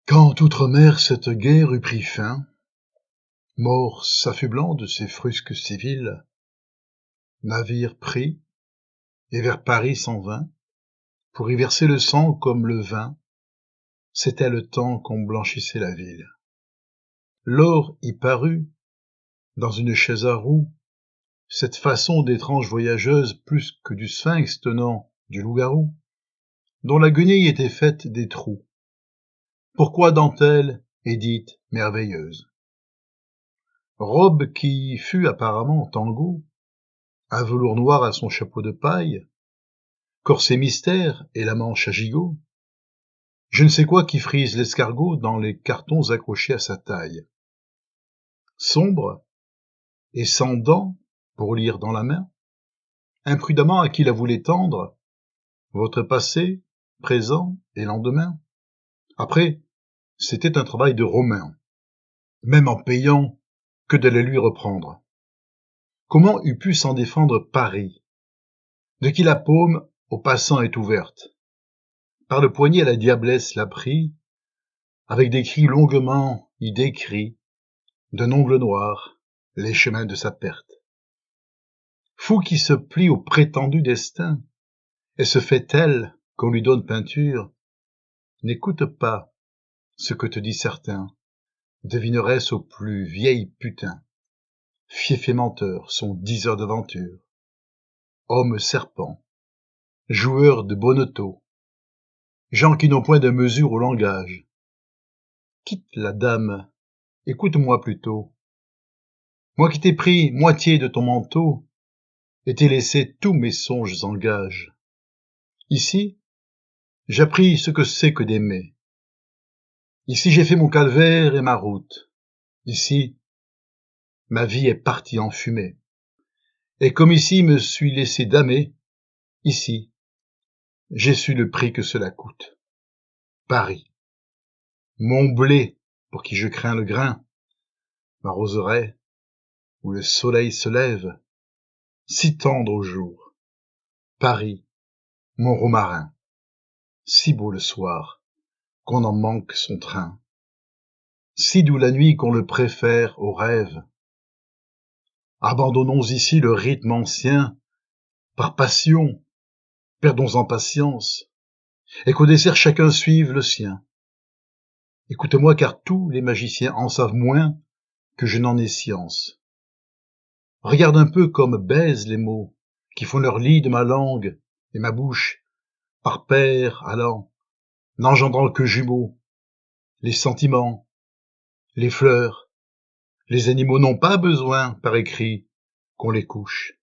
Quand outre-mer cette guerre eut pris fin, mort s'affublant de ses frusques civils, navire prit, et vers Paris s'en vint, pour y verser le sang comme le vin, c'était le temps qu'on blanchissait la ville. L'or y parut, dans une chaise à roues, cette façon d'étrange voyageuse plus que du sphinx tenant du loup-garou, dont la guenille était faite des trous. Pourquoi dentelle et dite merveilleuse? Robe qui fut apparemment tango, un velours noir à son chapeau de paille, corset mystère et la manche à gigot, je ne sais quoi qui frise l'escargot dans les cartons accrochés à sa taille. Sombre et sans dents pour lire dans la main, imprudemment à qui la voulait tendre, votre passé, présent et lendemain. Après, c'était un travail de Romain, même en payant, que d'aller lui reprendre. Comment eût pu s'en défendre Paris, de qui la paume aux passants est ouverte? Par le poignet la diablesse l'a pris, avec des cris longuement y décrits, d'un ongle noir, les chemins de sa perte. Fou qui se plie au prétendu destin, et se fait tel qu'on lui donne peinture, n'écoute pas ce que te dit certain, devineresse au plus vieil putain. Fief et menteur sont 10 heures d'aventure. Hommes serpents, joueurs de bonneteau, gens qui n'ont point de mesure au langage. Quitte la dame, écoute-moi plutôt. Moi qui t'ai pris moitié de ton manteau, et t'ai laissé tous mes songes en gage. Ici, j'appris ce que c'est que d'aimer. Ici j'ai fait mon calvaire et ma route. Ici, ma vie est partie en fumée. Et comme ici me suis laissé damer, ici, j'ai su le prix que cela coûte. Paris, mon blé pour qui je crains le grain, ma roseraie, où le soleil se lève, si tendre au jour. Paris, mon romarin, si beau le soir, qu'on en manque son train. Si doux la nuit qu'on le préfère au rêve. Abandonnons ici le rythme ancien, par passion, perdons en patience, et qu'au dessert chacun suive le sien. Écoute-moi car tous les magiciens en savent moins que je n'en ai science. Regarde un peu comme baisent les mots, qui font leur lit de ma langue et ma bouche, par paires allant, n'engendrant que jumeaux. Les sentiments, les fleurs, les animaux n'ont pas besoin, par écrit, qu'on les couche.